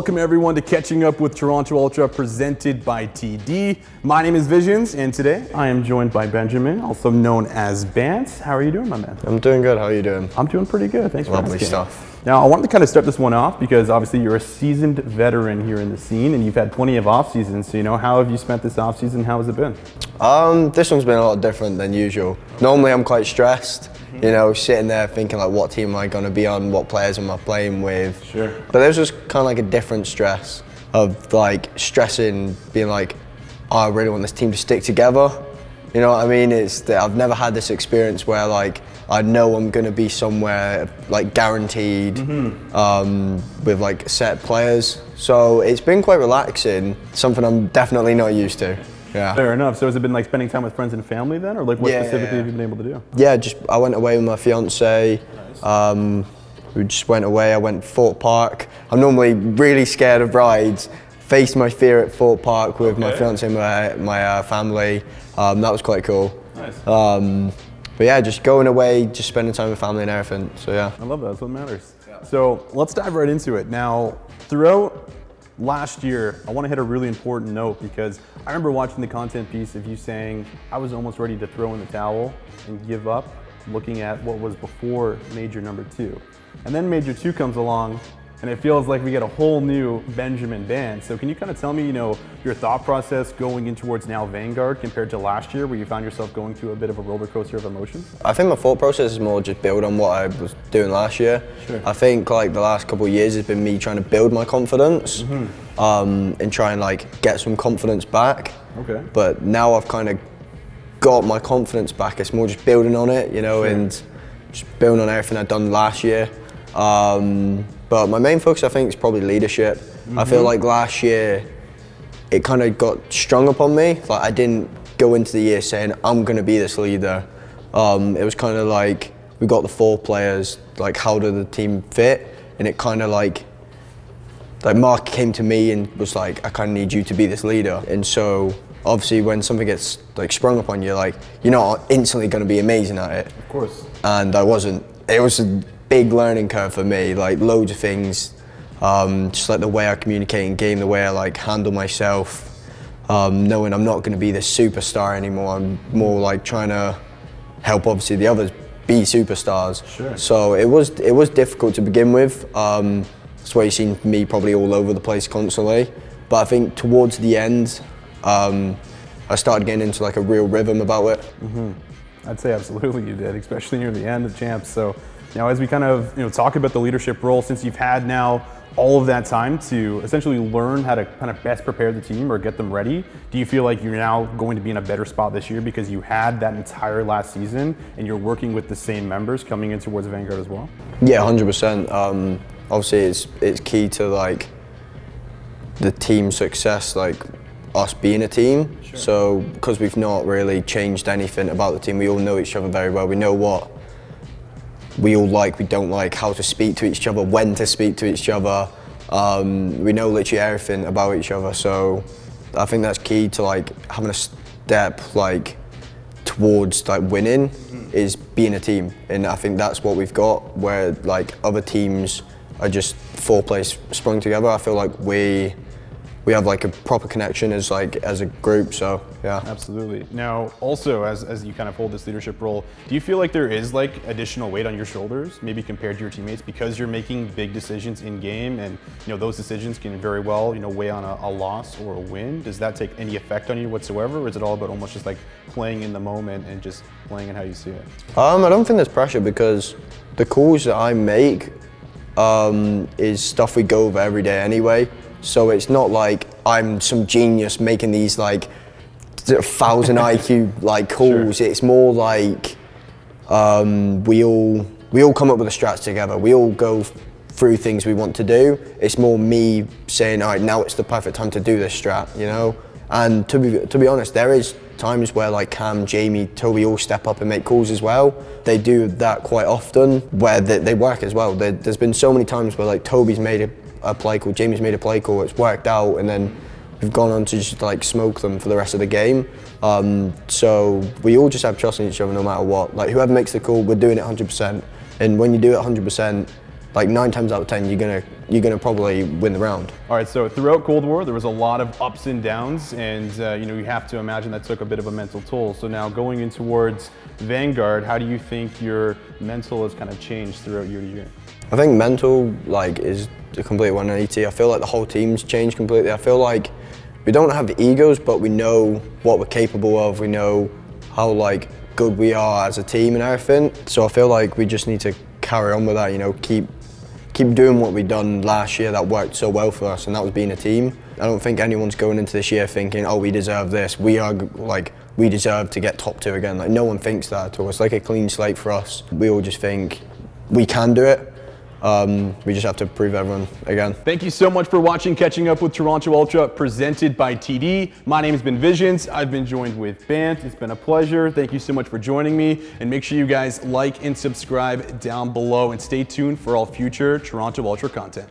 welcome everyone to Catching Up with Toronto Ultra, presented by TD. My name is Visions, and today I am joined by Benjamin, also known as Bance. How are you doing, my man? I'm doing good. How are you doing? I'm doing pretty good. Thanks for asking. Lovely stuff. Now, I wanted to kind of start this one off because obviously you're a seasoned veteran here in the scene, and you've had plenty of off seasons. So, how have you spent this off season? How has it been? This one's been a lot different than usual. Normally, I'm quite stressed. Sitting there thinking like, what team am I going to be on? What players am I playing with? Sure. But there's just kind of like a different stress of like stressing, being like, oh, I really want this team to stick together. You know what I mean? I've never had this experience where like I know I'm going to be somewhere like guaranteed with like set players. So it's been quite relaxing. Something I'm definitely not used to. Yeah. Fair enough. So has it been like spending time with friends and family then, or like what specifically have you been able to do? Yeah, I went away with my fiance. Nice. We just went away. I went to Fort Park. I'm normally really scared of rides. Faced my fear at Fort Park with my fiance and my family. That was quite cool. Nice. But yeah, just going away, just spending time with family and everything. So yeah. I love that. That's what matters. Yeah. So let's dive right into it. Now, throughout last year, I want to hit a really important note because I remember watching the content piece of you saying I was almost ready to throw in the towel and give up, looking at what was before major number 2. And then major 2 comes along, and it feels like we get a whole new Benjamin Bance. So can you kind of tell me, your thought process going in towards now Vanguard compared to last year, where you found yourself going through a bit of a roller coaster of emotions? I think my thought process is more just build on what I was doing last year. Sure. I think like the last couple of years has been me trying to build my confidence and try and like get some confidence back. Okay. But now I've kind of got my confidence back. It's more just building on it, Sure. and just building on everything I've done last year. But my main focus, I think, is probably leadership. I feel like last year, it kind of got strung upon me. Like I didn't go into the year saying, I'm going to be this leader. It was kind of like, we got the 4 players, like how did the team fit? And it kind of like Mark came to me and was like, I kind of need you to be this leader. And so obviously when something gets like sprung upon you, like you're not instantly going to be amazing at it. Of course. And I wasn't. It was a big learning curve for me, like loads of things, just like the way I communicate in game, the way I like handle myself, knowing I'm not going to be this superstar anymore. I'm more like trying to help obviously the others be superstars. Sure. So it was difficult to begin with. That's why you've seen me probably all over the place constantly. But I think towards the end, I started getting into like a real rhythm about it. I'd say absolutely you did, especially near the end of champs. So now as we kind of talk about the leadership role, since you've had now all of that time to essentially learn how to kind of best prepare the team or get them ready, do you feel like you're now going to be in a better spot this year because you had that entire last season and you're working with the same members coming in towards Vanguard as well? Yeah, 100%. Obviously it's key to like the team success, like us being a team. Sure. So because we've not really changed anything about the team, we all know each other very well. We know what we all like, we don't like, how to speak to each other, when to speak to each other. We know literally everything about each other. So I think that's key to like having a step like towards like winning is being a team. And I think that's what we've got, where like other teams are just 4 players sprung together. I feel like we have like a proper connection as a group, so yeah. Absolutely. Now, also as you kind of hold this leadership role, do you feel like there is like additional weight on your shoulders, maybe compared to your teammates, because you're making big decisions in game, and those decisions can very well weigh on a loss or a win? Does that take any effect on you whatsoever, or is it all about almost just like playing in the moment and just playing in how you see it? I don't think there's pressure, because the calls that I make is stuff we go over every day anyway. So it's not like I'm some genius making these like 1,000 IQ like calls. Sure. It's more like we all come up with the strats together. We all go through things we want to do. It's more me saying, all right, now it's the perfect time to do this strat, And to be honest, there is times where like Cam, Jamie, Toby all step up and make calls as well. They do that quite often, where they work as well. There's been so many times where like Toby's made a play call, Jamie's made a play call, it's worked out, and then we've gone on to just like smoke them for the rest of the game. So we all just have trust in each other no matter what. Like whoever makes the call, we're doing it 100%. And when you do it 100%, like 9 times out of 10, you're gonna probably win the round. All right, so throughout Cold War, there was a lot of ups and downs, and you have to imagine that took a bit of a mental toll. So now going in towards Vanguard, how do you think your mental has kind of changed throughout year to year? I think mental is a complete 180. I feel like the whole team's changed completely. I feel like we don't have the egos, but we know what we're capable of. We know how good we are as a team and everything. So I feel like we just need to carry on with that. Keep doing what we done last year that worked so well for us, and that was being a team. I don't think anyone's going into this year thinking, oh, we deserve this. We deserve to get top 2 again. No one thinks that at all. It's like a clean slate for us. We all just think we can do it. We just have to prove everyone again. Thank you so much for watching Catching Up with Toronto Ultra, presented by TD. My name has been Envisions. I've been joined with Bance. It's been a pleasure. Thank you so much for joining me. And make sure you guys like and subscribe down below, and stay tuned for all future Toronto Ultra content.